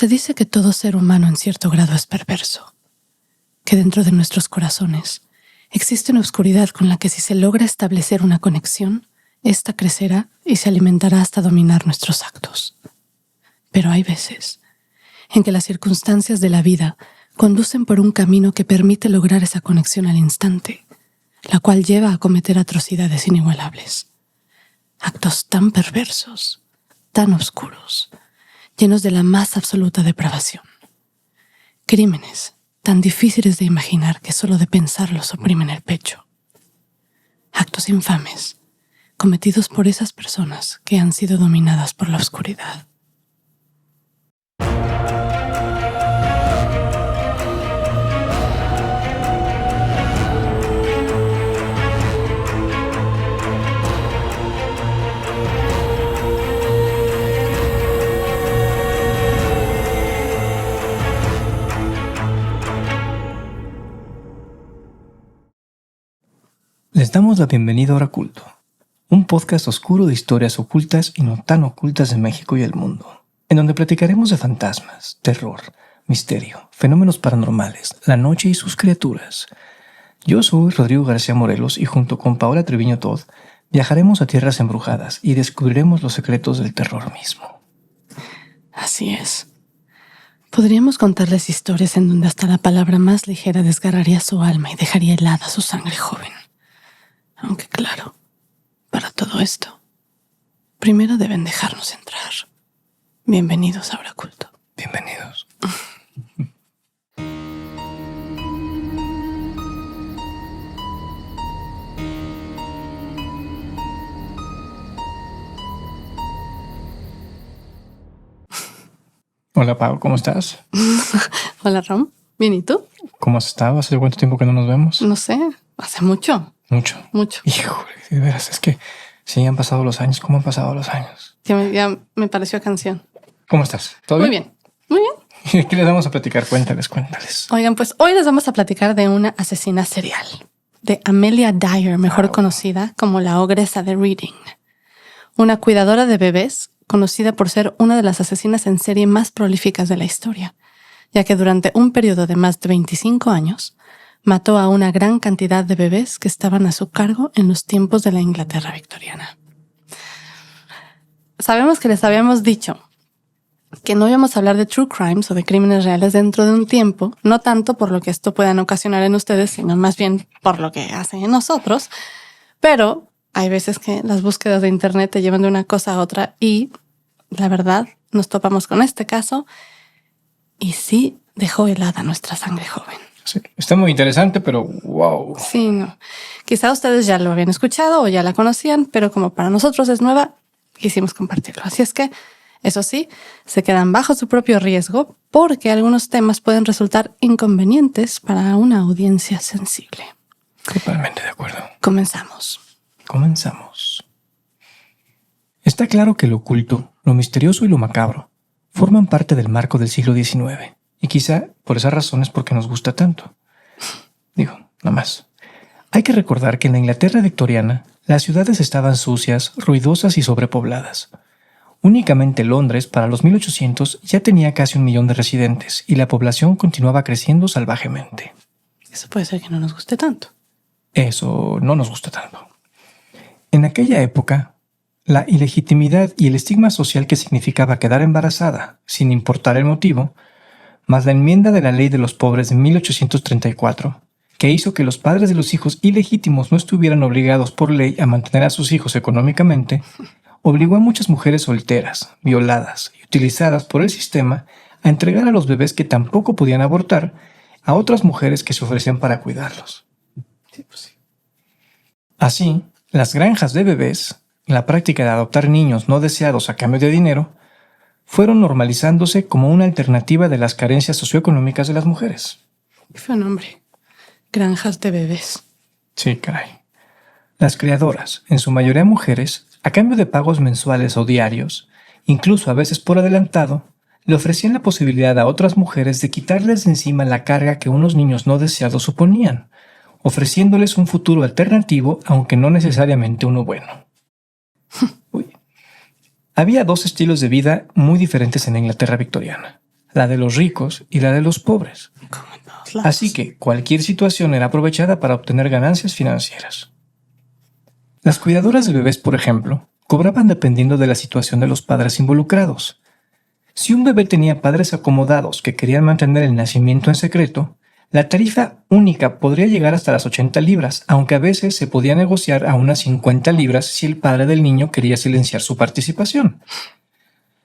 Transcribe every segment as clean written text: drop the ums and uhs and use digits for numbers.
Se dice que todo ser humano en cierto grado es perverso, que dentro de nuestros corazones existe una oscuridad con la que si se logra establecer una conexión, ésta crecerá y se alimentará hasta dominar nuestros actos. Pero hay veces en que las circunstancias de la vida conducen por un camino que permite lograr esa conexión al instante, la cual lleva a cometer atrocidades inigualables. Actos tan perversos, tan oscuros, llenos de la más absoluta depravación. Crímenes tan difíciles de imaginar que solo de pensarlos oprimen el pecho. Actos infames, cometidos por esas personas que han sido dominadas por la oscuridad. Les damos la bienvenida a Oraculto, un podcast oscuro de historias ocultas y no tan ocultas de México y el mundo, en donde platicaremos de fantasmas, terror, misterio, fenómenos paranormales, la noche y sus criaturas. Yo soy Rodrigo García Morelos y junto con Paola Treviño Todd viajaremos a tierras embrujadas y descubriremos los secretos del terror mismo. Así es. Podríamos contarles historias en donde hasta la palabra más ligera desgarraría su alma y dejaría helada su sangre joven. Aunque claro, para todo esto, primero deben dejarnos entrar. Bienvenidos a Oraculto. Bienvenidos. Hola Pau, ¿cómo estás? Hola Rom, ¿bien y tú? ¿Cómo has estado? ¿Hace cuánto tiempo que no nos vemos? No sé, hace mucho. Mucho. Híjole, de veras, es que sí han pasado los años. ¿Cómo han pasado los años? Ya me pareció canción. ¿Cómo estás? ¿Todo bien? Muy bien. ¿Qué les vamos a platicar? Cuéntales. Oigan, pues hoy les vamos a platicar de una asesina serial, de Amelia Dyer, mejor conocida como la ogresa de Reading. Una cuidadora de bebés conocida por ser una de las asesinas en serie más prolíficas de la historia, ya que durante un periodo de más de 25 años mató a una gran cantidad de bebés que estaban a su cargo en los tiempos de la Inglaterra victoriana. Sabemos que les habíamos dicho que no íbamos a hablar de true crimes o de crímenes reales dentro de un tiempo, no tanto por lo que esto puedan ocasionar en ustedes, sino más bien por lo que hacen en nosotros. Pero hay veces que las búsquedas de internet te llevan de una cosa a otra y, la verdad, nos topamos con este caso y sí dejó helada nuestra sangre joven. Sí, está muy interesante, pero wow. Sí, no. Quizá ustedes ya lo habían escuchado o ya la conocían, pero como para nosotros es nueva, quisimos compartirlo. Así es que, eso sí, se quedan bajo su propio riesgo porque algunos temas pueden resultar inconvenientes para una audiencia sensible. Totalmente de acuerdo. Comenzamos. Está claro que lo oculto, lo misterioso y lo macabro forman parte del marco del siglo XIX. Y quizá por esa razón es porque nos gusta tanto. Digo, nada más. Hay que recordar que en la Inglaterra victoriana las ciudades estaban sucias, ruidosas y sobrepobladas. Únicamente Londres, para los 1800, ya tenía casi 1 millón de residentes y la población continuaba creciendo salvajemente. Eso puede ser que no nos guste tanto. Eso no nos gusta tanto. En aquella época, la ilegitimidad y el estigma social que significaba quedar embarazada, sin importar el motivo, más la enmienda de la Ley de los Pobres de 1834, que hizo que los padres de los hijos ilegítimos no estuvieran obligados por ley a mantener a sus hijos económicamente, obligó a muchas mujeres solteras, violadas y utilizadas por el sistema a entregar a los bebés que tampoco podían abortar a otras mujeres que se ofrecían para cuidarlos. Sí, pues sí. Así, las granjas de bebés, la práctica de adoptar niños no deseados a cambio de dinero, fueron normalizándose como una alternativa de las carencias socioeconómicas de las mujeres. Qué feo nombre. Granjas de bebés. Sí, caray. Las criadoras, en su mayoría mujeres, a cambio de pagos mensuales o diarios, incluso a veces por adelantado, le ofrecían la posibilidad a otras mujeres de quitarles de encima la carga que unos niños no deseados suponían, ofreciéndoles un futuro alternativo, aunque no necesariamente uno bueno. Había 2 estilos de vida muy diferentes en la Inglaterra victoriana. la de los ricos y la de los pobres. Como en todos lados. Así que cualquier situación era aprovechada para obtener ganancias financieras. Las cuidadoras de bebés, por ejemplo, cobraban dependiendo de la situación de los padres involucrados. Si un bebé tenía padres acomodados que querían mantener el nacimiento en secreto, la tarifa única podría llegar hasta las 80 libras, aunque a veces se podía negociar a unas 50 libras si el padre del niño quería silenciar su participación.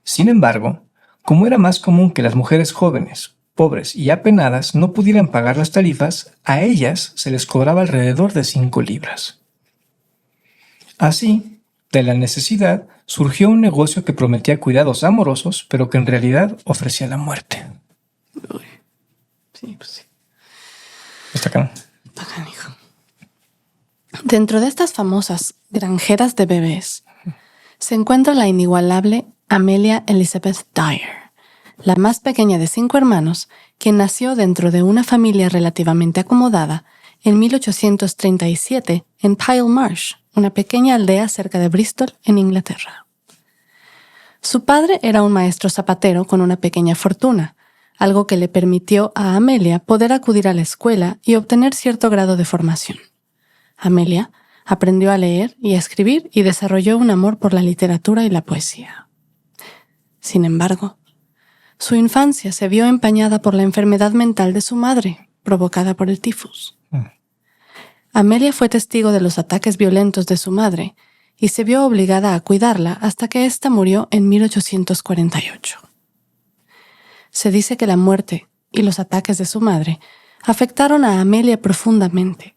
Sin embargo, como era más común que las mujeres jóvenes, pobres y apenadas no pudieran pagar las tarifas, a ellas se les cobraba alrededor de 5 libras. Así, de la necesidad, surgió un negocio que prometía cuidados amorosos, pero que en realidad ofrecía la muerte. Uy. Sí, pues sí. Está acá. Está canijo. Dentro de estas famosas granjeras de bebés se encuentra la inigualable Amelia Elizabeth Dyer, la más pequeña de 5 hermanos, quien nació dentro de una familia relativamente acomodada en 1837 en Pyle Marsh, una pequeña aldea cerca de Bristol, en Inglaterra. Su padre era un maestro zapatero con una pequeña fortuna, algo que le permitió a Amelia poder acudir a la escuela y obtener cierto grado de formación. Amelia aprendió a leer y a escribir y desarrolló un amor por la literatura y la poesía. Sin embargo, su infancia se vio empañada por la enfermedad mental de su madre, provocada por el tifus. Amelia fue testigo de los ataques violentos de su madre y se vio obligada a cuidarla hasta que ésta murió en 1848. Se dice que la muerte y los ataques de su madre afectaron a Amelia profundamente,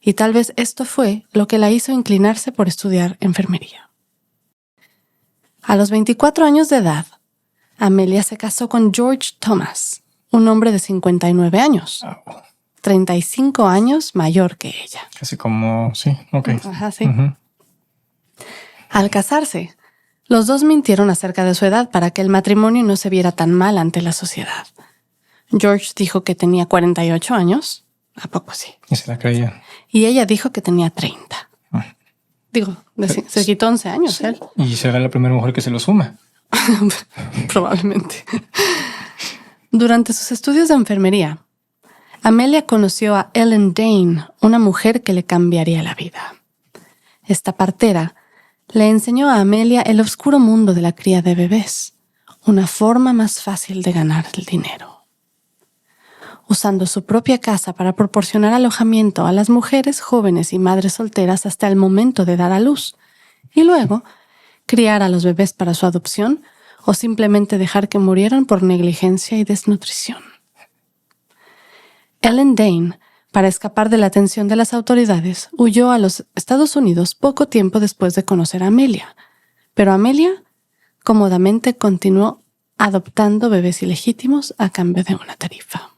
y tal vez esto fue lo que la hizo inclinarse por estudiar enfermería. A los 24 años de edad, Amelia se casó con George Thomas, un hombre de 59 años, 35 años mayor que ella. Casi como... sí, ok. Ajá, sí. Al casarse, los dos mintieron acerca de su edad para que el matrimonio no se viera tan mal ante la sociedad. George dijo que tenía 48 años. ¿A poco sí? Y se la creía. Y ella dijo que tenía 30. Digo, se quitó 11 años él. Y será la primera mujer que se lo suma. Probablemente. Durante sus estudios de enfermería, Amelia conoció a Ellen Dane, una mujer que le cambiaría la vida. Esta partera le enseñó a Amelia el oscuro mundo de la cría de bebés, una forma más fácil de ganar el dinero. Usando su propia casa para proporcionar alojamiento a las mujeres jóvenes y madres solteras hasta el momento de dar a luz, y luego criar a los bebés para su adopción o simplemente dejar que murieran por negligencia y desnutrición. Ellen Dane, para escapar de la atención de las autoridades, huyó a los Estados Unidos poco tiempo después de conocer a Amelia, pero Amelia cómodamente continuó adoptando bebés ilegítimos a cambio de una tarifa.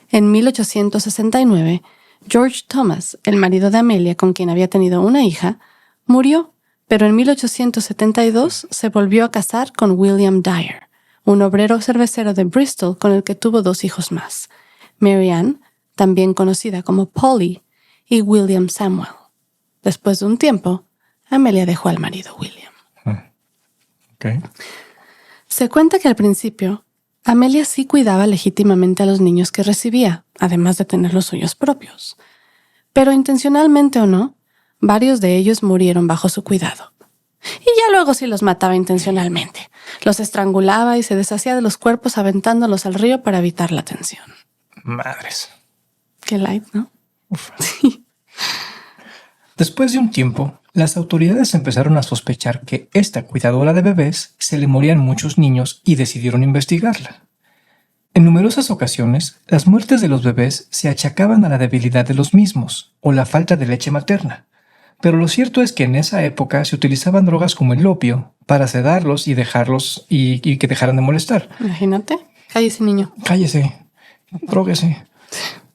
En 1869, George Thomas, el marido de Amelia con quien había tenido una hija, murió, pero en 1872 se volvió a casar con William Dyer, un obrero cervecero de Bristol con el que tuvo 2 hijos más, Mary Ann, también conocida como Polly, y William Samuel. Después de un tiempo, Amelia dejó al marido William. Okay. Se cuenta que al principio, Amelia sí cuidaba legítimamente a los niños que recibía, además de tener los suyos propios. Pero intencionalmente o no, varios de ellos murieron bajo su cuidado. Y ya luego sí los mataba intencionalmente. Los estrangulaba y se deshacía de los cuerpos aventándolos al río para evitar la atención. Madres. Qué light, ¿no? Ufa. Después de un tiempo, las autoridades empezaron a sospechar que esta cuidadora de bebés se le morían muchos niños y decidieron investigarla. En numerosas ocasiones, las muertes de los bebés se achacaban a la debilidad de los mismos o la falta de leche materna. Pero lo cierto es que en esa época se utilizaban drogas como el opio para sedarlos y dejarlos y que dejaran de molestar. Imagínate. Cállese, niño. Cállese. Dróguese.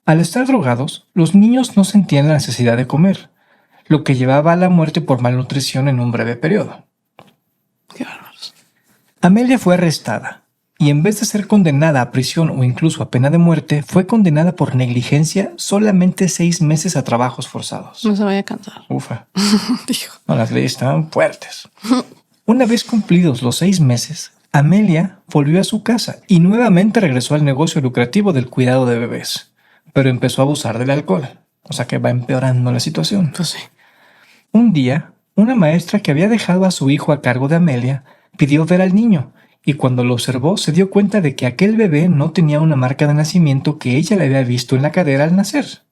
Al estar drogados, los niños no sentían la necesidad de comer, lo que llevaba a la muerte por malnutrición en un breve periodo. Qué bárbaros. Amelia fue arrestada y en vez de ser condenada a prisión o incluso a pena de muerte, fue condenada por negligencia solamente 6 meses a trabajos forzados. No se vaya a cansar. Ufa. Dijo. No, las leyes estaban fuertes. Una vez cumplidos los 6 meses, Amelia volvió a su casa y nuevamente regresó al negocio lucrativo del cuidado de bebés, pero empezó a abusar del alcohol, o sea que va empeorando la situación. Pues sí. Un día, una maestra que había dejado a su hijo a cargo de Amelia pidió ver al niño, y cuando lo observó se dio cuenta de que aquel bebé no tenía una marca de nacimiento que ella le había visto en la cadera al nacer.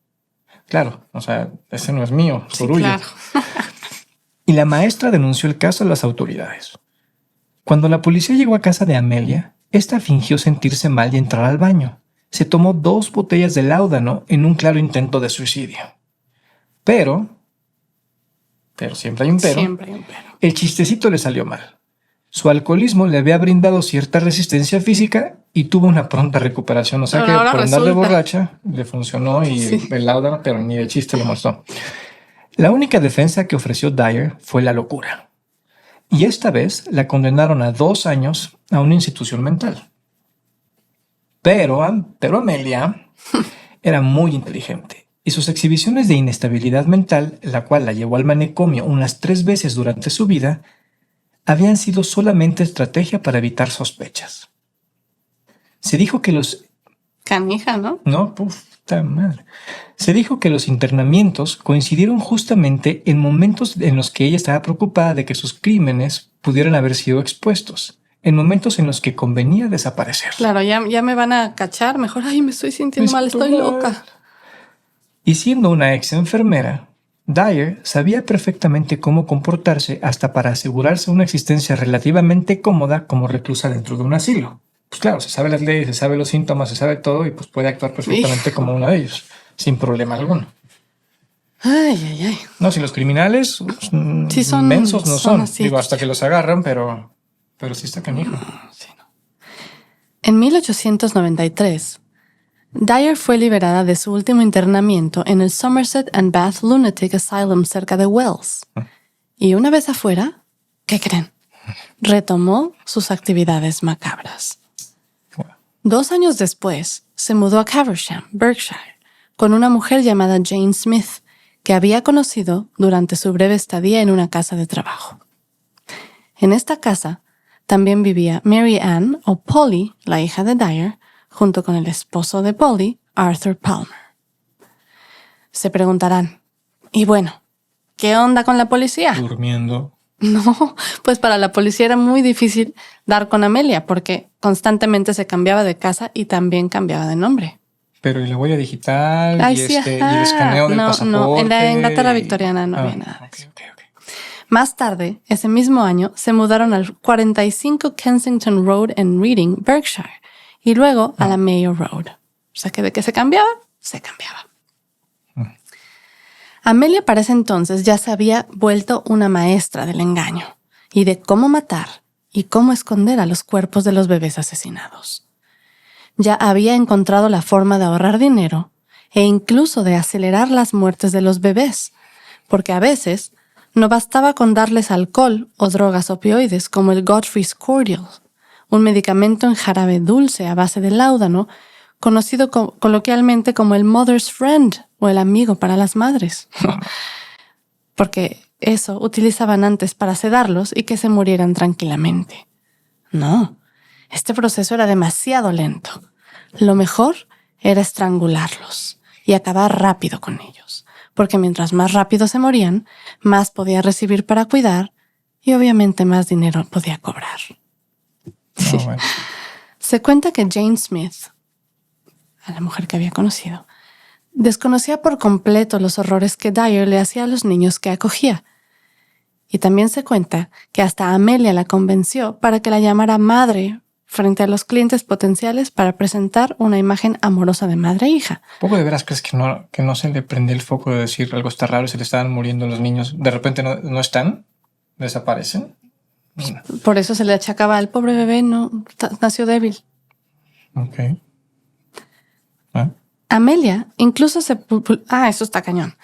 Claro, o sea, ese no es mío, Sí, sorullo. claro. Y la maestra denunció el caso a las autoridades. Cuando la policía llegó a casa de Amelia, esta fingió sentirse mal y entrar al baño. Se tomó 2 botellas de láudano en un claro intento de suicidio. Pero siempre hay un pero, Siempre hay un pero. el chistecito le salió mal. Su alcoholismo le había brindado cierta resistencia física y tuvo una pronta recuperación. O sea Pero que ahora por andar de resulta. borracha le funcionó y Sí. el láudano, pero ni el chiste lo mostró. La única defensa que ofreció Dyer fue la locura. Y esta vez la condenaron a 2 años a una institución mental. Pero Amelia era muy inteligente y sus exhibiciones de inestabilidad mental, la cual la llevó al manicomio unas 3 veces durante su vida, habían sido solamente estrategia para evitar sospechas. Se dijo que los... Canija, ¿no? No, puta madre. Se dijo que los internamientos coincidieron justamente en momentos en los que ella estaba preocupada de que sus crímenes pudieran haber sido expuestos, en momentos en los que convenía desaparecer. Claro, ya me van a cachar. Mejor, ay, me estoy sintiendo mal, estoy loca. Y siendo una ex enfermera, Dyer sabía perfectamente cómo comportarse hasta para asegurarse una existencia relativamente cómoda como reclusa dentro de un asilo. Pues claro, se sabe las leyes, se sabe los síntomas, se sabe todo y pues puede actuar perfectamente como uno de ellos, sin problema alguno. Ay. No, si los criminales Sí son mensos no son. así. Digo, hasta que los agarran, pero sí está canijo. Sí, no. En 1893, Dyer fue liberada de su último internamiento en el Somerset and Bath Lunatic Asylum cerca de Wells. Y una vez afuera, ¿qué creen? Retomó sus actividades macabras. Bueno, 2 años después, se mudó a Caversham, Berkshire, con una mujer llamada Jane Smith, que había conocido durante su breve estadía en una casa de trabajo. En esta casa también vivía Mary Ann o Polly, la hija de Dyer, junto con el esposo de Polly, Arthur Palmer. Se preguntarán, y bueno, ¿qué onda con la policía? durmiendo. No, pues para la policía era muy difícil dar con Amelia porque constantemente se cambiaba de casa y también cambiaba de nombre. Pero y la huella digital Ay, y, sí, y el escaneo del pasaporte. No, en la Inglaterra victoriana no había nada de eso. Okay. Más tarde, ese mismo año, se mudaron al 45 Kensington Road en Reading, Berkshire, y luego a la Mayo Road. O sea que de que se cambiaba, se cambiaba. Amelia para ese entonces ya se había vuelto una maestra del engaño y de cómo matar y cómo esconder a los cuerpos de los bebés asesinados. Ya había encontrado la forma de ahorrar dinero e incluso de acelerar las muertes de los bebés, porque a veces no bastaba con darles alcohol o drogas opioides como el Godfrey's Cordial, un medicamento en jarabe dulce a base de láudano, conocido coloquialmente como el Mother's Friend o el amigo para las madres. Porque eso utilizaban antes para sedarlos y que se murieran tranquilamente. No, este proceso era demasiado lento. Lo mejor era estrangularlos y acabar rápido con ellos, porque mientras más rápido se morían, más podía recibir para cuidar y obviamente más dinero podía cobrar. Sí. Bueno. Se cuenta que Jane Smith, a la mujer que había conocido, desconocía por completo los horrores que Dyer le hacía a los niños que acogía. Y también se cuenta que hasta Amelia la convenció para que la llamara madre frente a los clientes potenciales para presentar una imagen amorosa de madre e hija. ¿Poco de veras crees que no se le prende el foco de decir algo está raro y se le estaban muriendo los niños? ¿De repente no están? ¿Desaparecen? Por eso se le achacaba al pobre bebé, no nació débil. Ok. ¿Ah? Amelia incluso eso está cañón.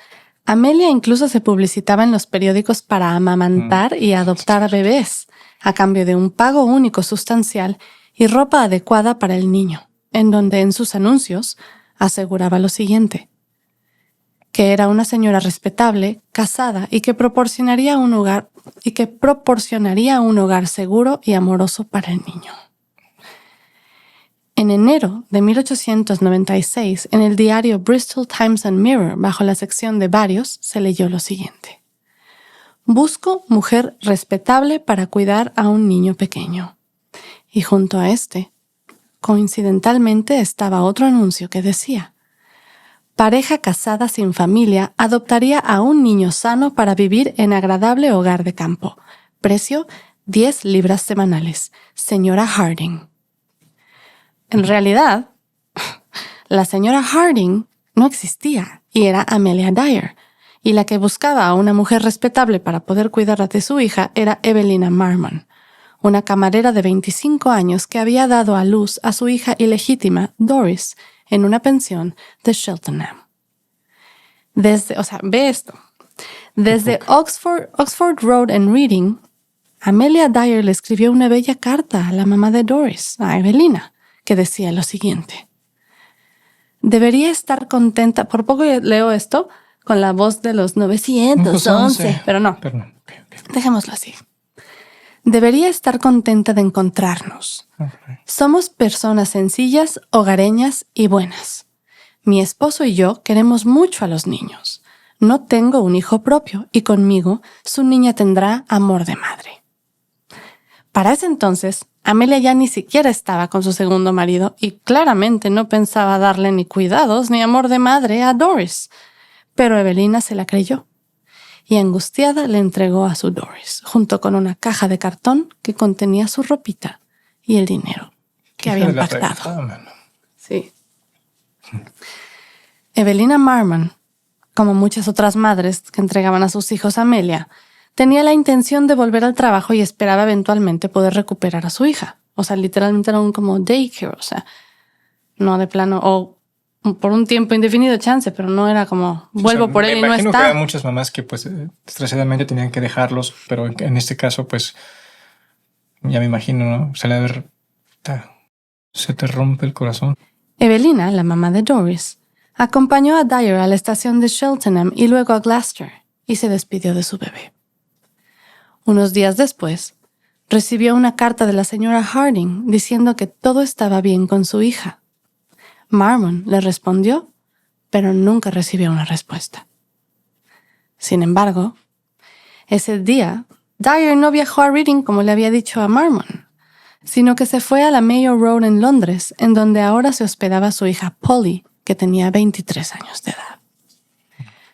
Amelia incluso se publicitaba en los periódicos para amamantar y adoptar bebés, a cambio de un pago único sustancial y ropa adecuada para el niño, en donde en sus anuncios aseguraba lo siguiente: que era una señora respetable, casada y que proporcionaría un hogar y que proporcionaría un hogar seguro y amoroso para el niño. En enero de 1896, en el diario Bristol Times and Mirror, bajo la sección de varios, se leyó lo siguiente: busco mujer respetable para cuidar a un niño pequeño. Y junto a este, coincidentalmente, estaba otro anuncio que decía: pareja casada sin familia adoptaría a un niño sano para vivir en agradable hogar de campo. Precio: 10 libras semanales. Señora Harding. En realidad, la señora Harding no existía y era Amelia Dyer, y la que buscaba a una mujer respetable para poder cuidar de su hija era Evelina Marmon, una camarera de 25 años que había dado a luz a su hija ilegítima, Doris, en una pensión de Cheltenham. Ve esto. Desde Oxford Road en Reading, Amelia Dyer le escribió una bella carta a la mamá de Doris, a Evelina, que decía lo siguiente: debería estar contenta, por poco leo esto con la voz de los 911, pero no. Okay. Dejémoslo así. Debería estar contenta de encontrarnos. Okay. Somos personas sencillas, hogareñas y buenas. Mi esposo y yo queremos mucho a los niños. No tengo un hijo propio y conmigo su niña tendrá amor de madre. Para ese entonces, Amelia ya ni siquiera estaba con su segundo marido y claramente no pensaba darle ni cuidados ni amor de madre a Doris. Pero Evelina se la creyó y angustiada le entregó a su Doris, junto con una caja de cartón que contenía su ropita y el dinero que habían pactado. Sí. Evelina Marmon, como muchas otras madres que entregaban a sus hijos a Amelia, tenía la intención de volver al trabajo y esperaba eventualmente poder recuperar a su hija. O sea, literalmente era un como daycare, o sea, no de plano, o por un tiempo indefinido chance, pero no era como vuelvo por él y no está. Me imagino que había muchas mamás que pues desgraciadamente tenían que dejarlos, pero en este caso pues ya me imagino, ¿no? Se te rompe el corazón. Evelina, la mamá de Doris, acompañó a Dyer a la estación de Cheltenham y luego a Gloucester y se despidió de su bebé. Unos días después, recibió una carta de la señora Harding diciendo que todo estaba bien con su hija. Marmon le respondió, pero nunca recibió una respuesta. Sin embargo, ese día, Dyer no viajó a Reading como le había dicho a Marmon, sino que se fue a la Mayo Road en Londres, en donde ahora se hospedaba su hija Polly, que tenía 23 años de edad.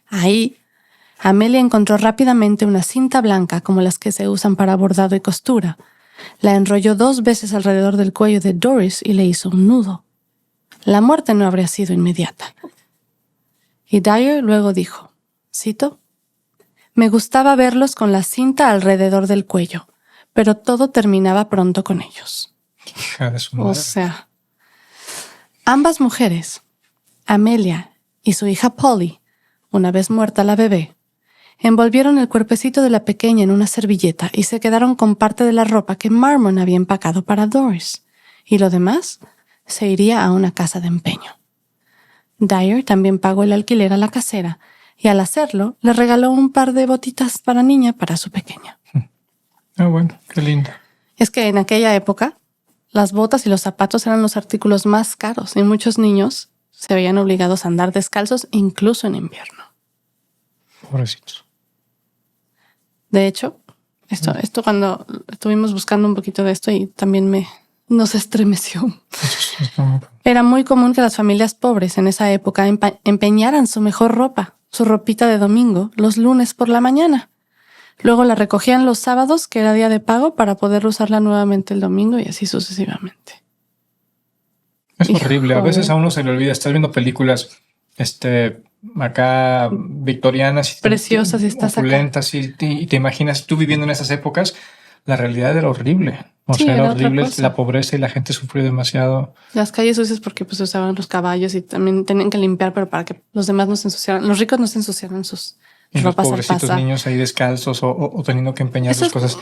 Ahí, Amelia encontró rápidamente una cinta blanca como las que se usan para bordado y costura. La enrolló 2 veces alrededor del cuello de Doris y le hizo un nudo. La muerte no habría sido inmediata. Y Dyer luego dijo, cito: me gustaba verlos con la cinta alrededor del cuello, pero todo terminaba pronto con ellos. Hija de su madre. O sea, ambas mujeres, Amelia y su hija Polly, una vez muerta la bebé, envolvieron el cuerpecito de la pequeña en una servilleta y se quedaron con parte de la ropa que Marmon había empacado para Doris, y lo demás se iría a una casa de empeño. Dyer también pagó el alquiler a la casera y al hacerlo le regaló un par de botitas para niña para su pequeña. Ah, bueno, qué lindo. Es que en aquella época las botas y los zapatos eran los artículos más caros y muchos niños se veían obligados a andar descalzos incluso en invierno. Pobrecitos. De hecho, esto cuando estuvimos buscando un poquito de esto y también nos estremeció. Era muy común que las familias pobres en esa época empeñaran su mejor ropa, su ropita de domingo, los lunes por la mañana. Luego la recogían los sábados, que era día de pago, para poder usarla nuevamente el domingo y así sucesivamente. Es horrible. A veces a uno se le olvida. Estás viendo películas acá victorianas y preciosas y estás opulentas y te imaginas tú viviendo en esas épocas. La realidad era horrible. Era horrible. La pobreza y la gente sufrió demasiado. Las calles sucias porque pues usaban los caballos y también tenían que limpiar, pero para que los demás no se ensuciaran, los ricos no se ensuciaran sus y ropas los pobrecitos niños ahí descalzos o teniendo que empeñar sus cosas.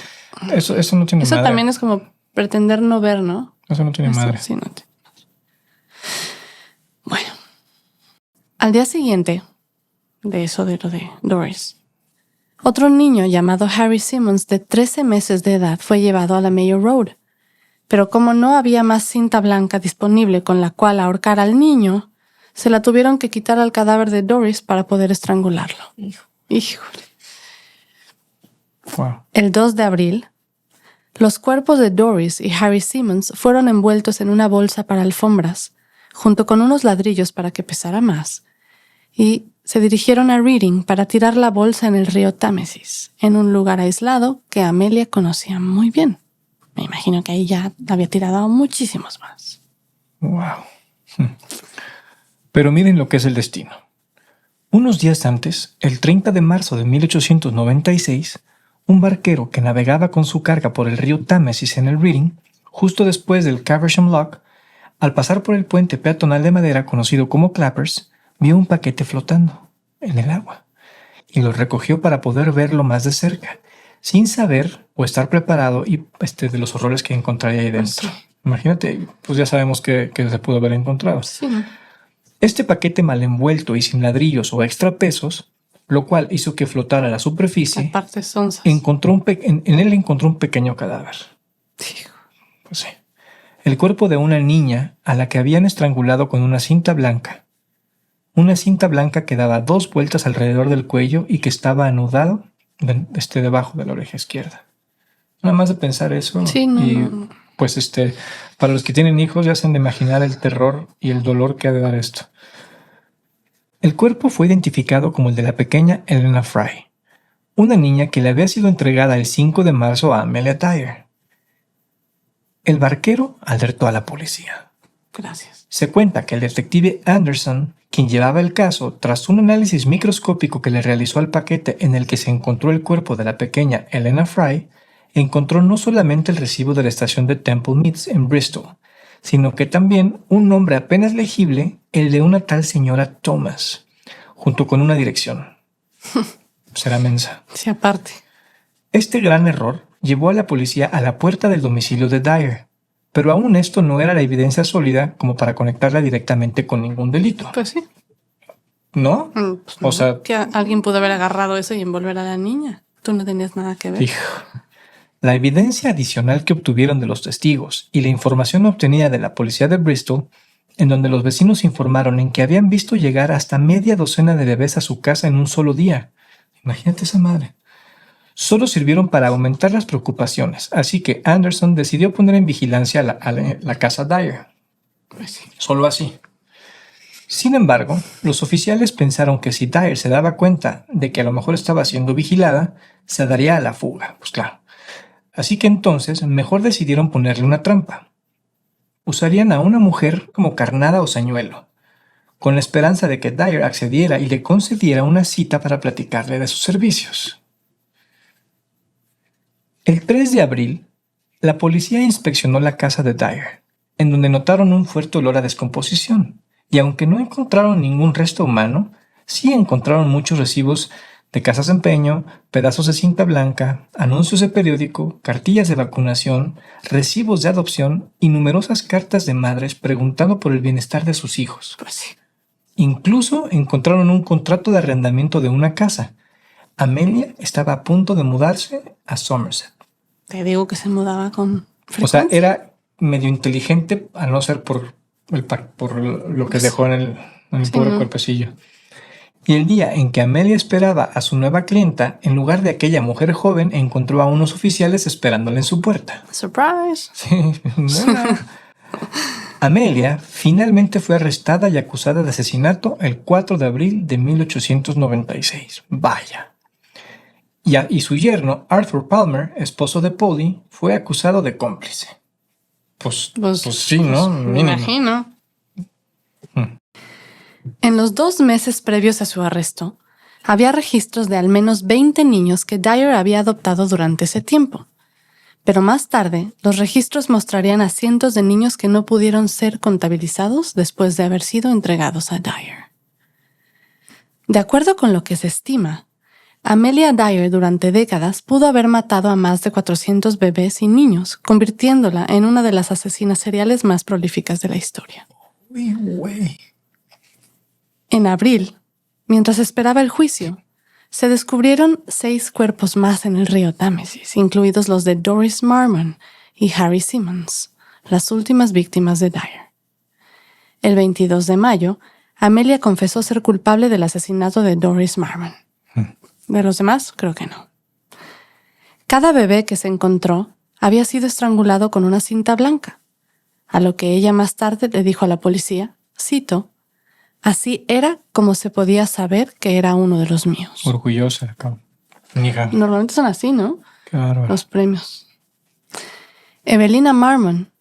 Eso no tiene madre. Eso también es como pretender no ver, ¿no? Eso no tiene madre. Sí, no tiene madre. Bueno, al día siguiente de eso de lo de Doris, Otro niño llamado Harry Simmons, de 13 meses de edad, fue llevado a la Mayo Road. Pero como no había más cinta blanca disponible con la cual ahorcar al niño, se la tuvieron que quitar al cadáver de Doris para poder estrangularlo. Híjole. Wow. El 2 de abril, los cuerpos de Doris y Harry Simmons fueron envueltos en una bolsa para alfombras, junto con unos ladrillos para que pesara más, y se dirigieron a Reading para tirar la bolsa en el río Támesis, en un lugar aislado que Amelia conocía muy bien. Me imagino que ahí ya había tirado a muchísimos más. Wow. Pero miren lo que es el destino. Unos días antes, el 30 de marzo de 1896, un barquero que navegaba con su carga por el río Támesis en el Reading, justo después del Caversham Lock, al pasar por el puente peatonal de madera conocido como Clappers, vio un paquete flotando en el agua y lo recogió para poder verlo más de cerca, sin saber o estar preparado de los horrores que encontraría ahí dentro. Sí. Imagínate, pues ya sabemos que se pudo haber encontrado. Sí. Este paquete mal envuelto y sin ladrillos o extra pesos, lo cual hizo que flotara a la superficie, Aparte sonzas. en él encontró un pequeño cadáver. Pues sí. El cuerpo de una niña a la que habían estrangulado con una cinta blanca. Una cinta blanca que daba 2 vueltas alrededor del cuello y que estaba anudado debajo de la oreja izquierda. Nada más de pensar eso. Sí, no. Pues para los que tienen hijos ya se han de imaginar el terror y el dolor que ha de dar esto. El cuerpo fue identificado como el de la pequeña Elena Fry, una niña que le había sido entregada el 5 de marzo a Amelia Dyer. El barquero alertó a la policía. Gracias. Se cuenta que el detective Anderson, quien llevaba el caso, tras un análisis microscópico que le realizó al paquete en el que se encontró el cuerpo de la pequeña Elena Fry, encontró no solamente el recibo de la estación de Temple Meads en Bristol, sino que también un nombre apenas legible, el de una tal señora Thomas, junto con una dirección. Será mensa. Sí, aparte. Este gran error llevó a la policía a la puerta del domicilio de Dyer, pero aún esto no era la evidencia sólida como para conectarla directamente con ningún delito. Pues sí. ¿No? Pues O sea, que alguien pudo haber agarrado eso y envolver a la niña. Tú no tenías nada que ver. hijo. La evidencia adicional que obtuvieron de los testigos y la información obtenida de la policía de Bristol, en donde los vecinos informaron en que habían visto llegar hasta media docena de bebés a su casa en un solo día. Imagínate esa madre. Solo sirvieron para aumentar las preocupaciones, así que Anderson decidió poner en vigilancia la casa Dyer. Solo así. Sin embargo, los oficiales pensaron que si Dyer se daba cuenta de que a lo mejor estaba siendo vigilada, se daría a la fuga. Pues claro. Así que entonces mejor decidieron ponerle una trampa. Usarían a una mujer como carnada o señuelo, con la esperanza de que Dyer accediera y le concediera una cita para platicarle de sus servicios. El 3 de abril, la policía inspeccionó la casa de Dyer, en donde notaron un fuerte olor a descomposición, y aunque no encontraron ningún resto humano, sí encontraron muchos recibos de casas de empeño, pedazos de cinta blanca, anuncios de periódico, cartillas de vacunación, recibos de adopción y numerosas cartas de madres preguntando por el bienestar de sus hijos. Pues sí. Incluso encontraron un contrato de arrendamiento de una casa. Amelia estaba a punto de mudarse a Somerset. Te digo que se mudaba con frecuencia. O sea, era medio inteligente, a no ser por lo que dejó en el pobre cuerpecillo. Y el día en que Amelia esperaba a su nueva clienta, en lugar de aquella mujer joven, encontró a unos oficiales esperándola en su puerta. Surprise. Sí, bueno. Amelia finalmente fue arrestada y acusada de asesinato el 4 de abril de 1896. Vaya. Y su yerno, Arthur Palmer, esposo de Polly, fue acusado de cómplice. Pues sí, ¿no? Me imagino. En los 2 meses previos a su arresto, había registros de al menos 20 niños que Dyer había adoptado durante ese tiempo. Pero más tarde, los registros mostrarían a cientos de niños que no pudieron ser contabilizados después de haber sido entregados a Dyer. De acuerdo con lo que se estima, Amelia Dyer durante décadas pudo haber matado a más de 400 bebés y niños, convirtiéndola en una de las asesinas seriales más prolíficas de la historia. Uy, güey. En abril, mientras esperaba el juicio, se descubrieron 6 cuerpos más en el río Támesis, incluidos los de Doris Marmon y Harry Simmons, las últimas víctimas de Dyer. El 22 de mayo, Amelia confesó ser culpable del asesinato de Doris Marmon. De los demás, creo que no. Cada bebé que se encontró había sido estrangulado con una cinta blanca, a lo que ella más tarde le dijo a la policía, cito, así era como se podía saber que era uno de los míos. Orgullosa, hija. Normalmente son así, ¿no? Qué bárbaro. Los premios. Evelina Marmon,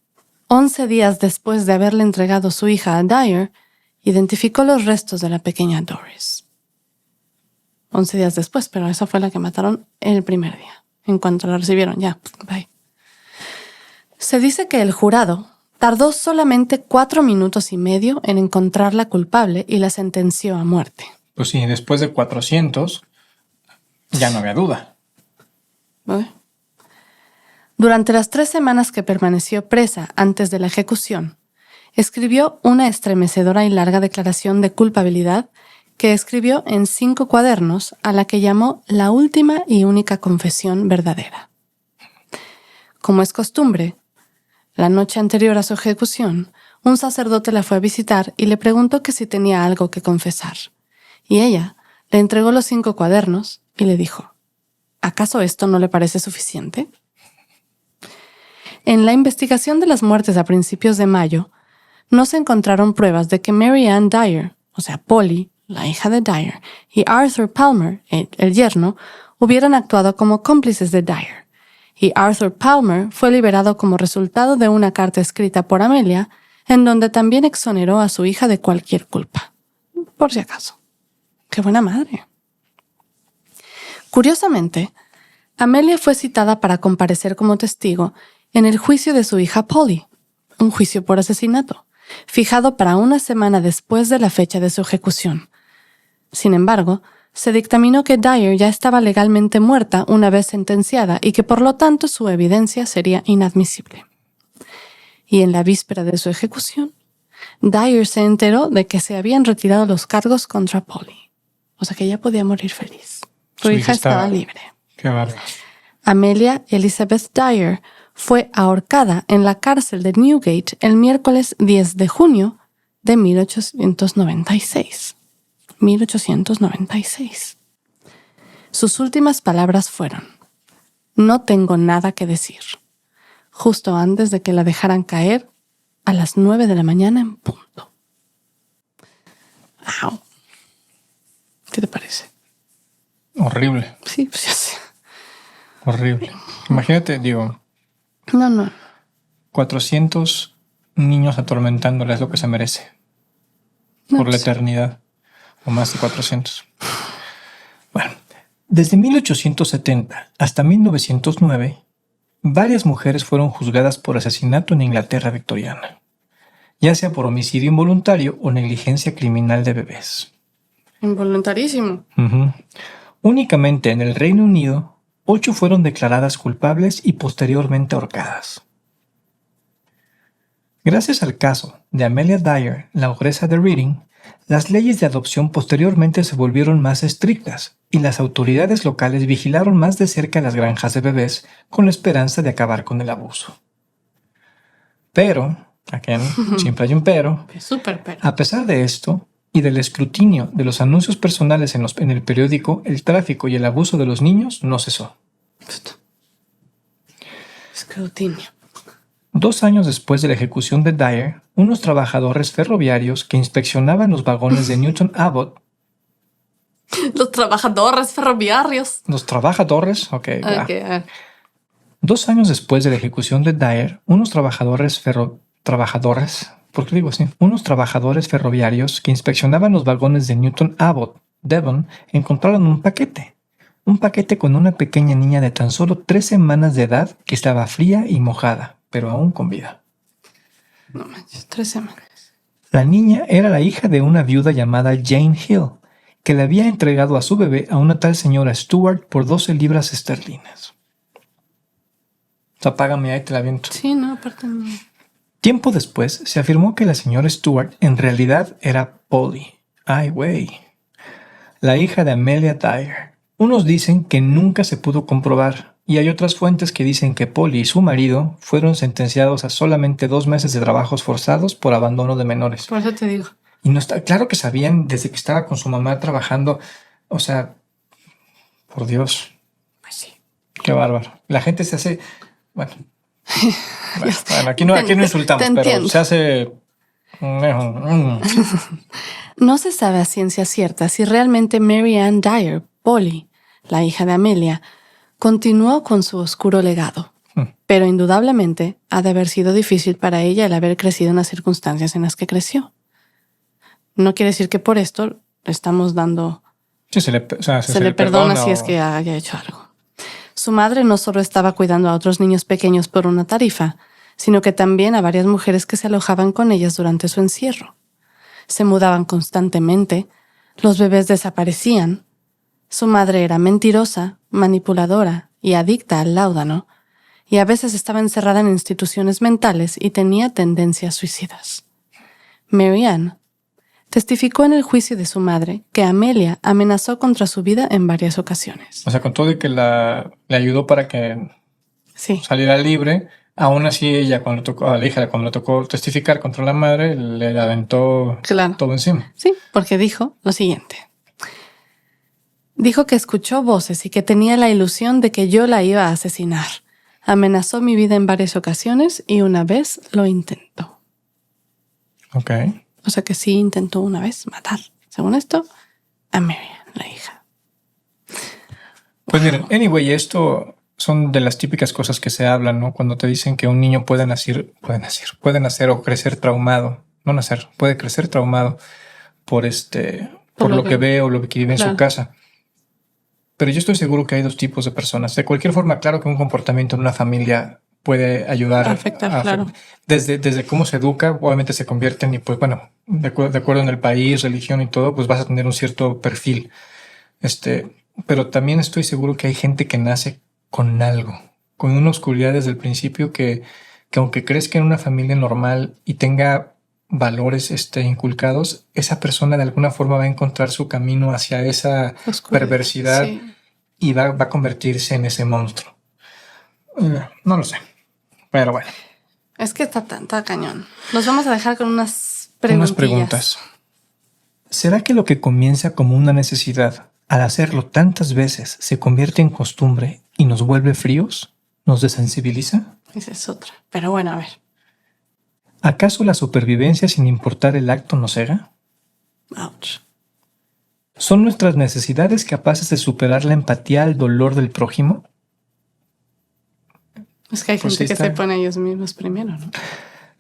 11 días después de haberle entregado su hija a Dyer, identificó los restos de la pequeña Doris. 11 días después, pero esa fue la que mataron el primer día. En cuanto la recibieron, ya, bye. Se dice que el jurado tardó solamente 4 minutos y medio en encontrarla culpable y la sentenció a muerte. Pues sí, después de 400, ya no había duda. ¿Vale? Durante las 3 semanas que permaneció presa antes de la ejecución, escribió una estremecedora y larga declaración de culpabilidad que escribió en 5 cuadernos, a la que llamó la última y única confesión verdadera. Como es costumbre, la noche anterior a su ejecución, un sacerdote la fue a visitar y le preguntó que si tenía algo que confesar. Y ella le entregó los 5 cuadernos y le dijo, ¿acaso esto no le parece suficiente? En la investigación de las muertes a principios de mayo, no se encontraron pruebas de que Mary Ann Dyer, o sea, Polly, la hija de Dyer, y Arthur Palmer, el yerno, hubieran actuado como cómplices de Dyer. Y Arthur Palmer fue liberado como resultado de una carta escrita por Amelia, en donde también exoneró a su hija de cualquier culpa. Por si acaso. ¡Qué buena madre! Curiosamente, Amelia fue citada para comparecer como testigo en el juicio de su hija Polly, un juicio por asesinato, fijado para una semana después de la fecha de su ejecución. Sin embargo, se dictaminó que Dyer ya estaba legalmente muerta una vez sentenciada y que por lo tanto su evidencia sería inadmisible. Y en la víspera de su ejecución, Dyer se enteró de que se habían retirado los cargos contra Polly. O sea que ella podía morir feliz. Su hija estaba libre. Qué bárbaro. Amelia Elizabeth Dyer fue ahorcada en la cárcel de Newgate el miércoles 10 de junio de 1896. 1896. Sus últimas palabras fueron: no tengo nada que decir, justo antes de que la dejaran caer a las 9 de la mañana en punto. ¡Wow! ¿Qué te parece? Horrible. Sí, pues ya sé. Horrible. Imagínate, digo, No. 400 niños atormentándola es lo que se merece. No, Por la pues, eternidad. O más de 400. Bueno, desde 1870 hasta 1909, varias mujeres fueron juzgadas por asesinato en Inglaterra victoriana, ya sea por homicidio involuntario o negligencia criminal de bebés. involuntarísimo. Únicamente en el Reino Unido, 8 fueron declaradas culpables y posteriormente ahorcadas. Gracias al caso de Amelia Dyer, la ogresa de Reading, las leyes de adopción posteriormente se volvieron más estrictas y las autoridades locales vigilaron más de cerca las granjas de bebés con la esperanza de acabar con el abuso. Pero, aquí siempre hay un pero, Súper pero. a pesar de esto y del escrutinio de los anuncios personales en el periódico, el tráfico y el abuso de los niños no cesó. Escrutinio. 2 años después de la ejecución de Dyer, unos trabajadores ferroviarios que inspeccionaban los vagones de Newton Abbot. Los trabajadores ferroviarios. Los trabajadores, ok. Okay, a ver. 2 años después de la ejecución de Dyer, unos trabajadores ferroviarios que inspeccionaban los vagones de Newton Abbot, Devon, encontraron un paquete. Un paquete con una pequeña niña de tan solo 3 semanas de edad que estaba fría y mojada, pero aún con vida. No manches, 3 semanas. La niña era la hija de una viuda llamada Jane Hill, que le había entregado a su bebé a una tal señora Stewart por 12 libras esterlinas. O sea, págame ahí, te la aviento. Sí, no, aparte no. Tiempo después, se afirmó que la señora Stewart en realidad era Polly. Ay, güey. La hija de Amelia Dyer, Unos dicen que nunca se pudo comprobar y hay otras fuentes que dicen que Polly y su marido fueron sentenciados a solamente 2 meses de trabajos forzados por abandono de menores. Por eso te digo. Y no está claro que sabían desde que estaba con su mamá trabajando. O sea, por Dios. Pues sí. Qué bárbaro. La gente se hace... Bueno, aquí no insultamos, pero se hace... No se sabe a ciencia cierta si realmente Mary Ann Dyer, Polly, la hija de Amelia, continuó con su oscuro legado. Pero indudablemente ha de haber sido difícil para ella el haber crecido en las circunstancias en las que creció. No quiere decir que por esto le estamos dando... Sí, se le perdona si es que haya hecho algo. Su madre no solo estaba cuidando a otros niños pequeños por una tarifa, sino que también a varias mujeres que se alojaban con ellas durante su encierro. Se mudaban constantemente, los bebés desaparecían. Su madre era mentirosa, manipuladora y adicta al láudano, y a veces estaba encerrada en instituciones mentales y tenía tendencias suicidas. Mary Ann testificó en el juicio de su madre que Amelia amenazó contra su vida en varias ocasiones. O sea, con todo y que le ayudó para que saliera libre, aún así ella, cuando le tocó testificar contra la madre, le aventó todo encima. Sí, porque dijo lo siguiente. Dijo que escuchó voces y que tenía la ilusión de que yo la iba a asesinar. Amenazó mi vida en varias ocasiones y una vez lo intentó. Ok. O sea que sí intentó una vez matar, según esto, a Mary, la hija. Pues miren, anyway, esto son de las típicas cosas que se hablan, ¿no? Cuando te dicen que un niño puede nacer o crecer traumado. No nacer, puede crecer traumado por lo que ve o lo que vive en su casa. Pero yo estoy seguro que hay 2 tipos de personas. De cualquier forma, claro que un comportamiento en una familia puede ayudar a afectar, claro. Desde cómo se educa, obviamente se convierten y pues bueno, de acuerdo en el país, religión y todo, pues vas a tener un cierto perfil. Pero también estoy seguro que hay gente que nace con algo, con una oscuridad desde el principio que aunque crezca en una familia normal y tenga valores inculcados, esa persona de alguna forma va a encontrar su camino hacia esa perversidad y va a convertirse en ese monstruo. No lo sé. Pero bueno. Es que está cañón. Nos vamos a dejar con unas preguntas. ¿Será que lo que comienza como una necesidad, al hacerlo tantas veces, se convierte en costumbre y nos vuelve fríos? ¿Nos desensibiliza? Esa es otra. Pero bueno, a ver. ¿Acaso la supervivencia sin importar el acto nos cega? Ouch. ¿Son nuestras necesidades capaces de superar la empatía al dolor del prójimo? Es que hay gente que se pone a ellos mismos primero, ¿no?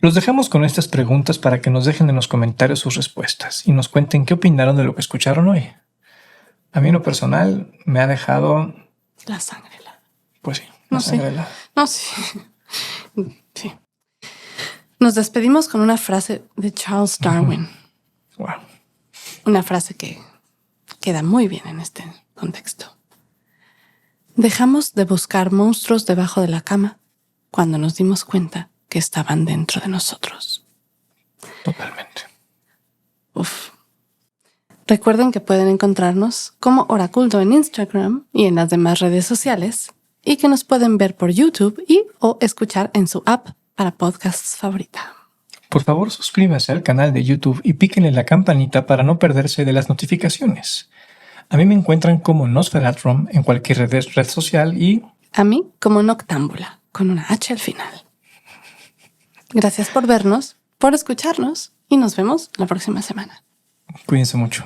Los dejamos con estas preguntas para que nos dejen en los comentarios sus respuestas y nos cuenten qué opinaron de lo que escucharon hoy. A mí en lo personal me ha dejado... La sangre. Pues sí. No, sí. Nos despedimos con una frase de Charles Darwin. Wow. Una frase que queda muy bien en este contexto. Dejamos de buscar monstruos debajo de la cama cuando nos dimos cuenta que estaban dentro de nosotros. Totalmente. Recuerden que pueden encontrarnos como Oraculto en Instagram y en las demás redes sociales y que nos pueden ver por YouTube o escuchar en su app para podcasts favorita. Por favor, suscríbanse al canal de YouTube y píquenle la campanita para no perderse de las notificaciones. A mí me encuentran como Nosferatrum en cualquier red social y... A mí como Noctámbula, con una H al final. Gracias por vernos, por escucharnos y nos vemos la próxima semana. Cuídense mucho.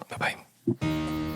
Bye bye.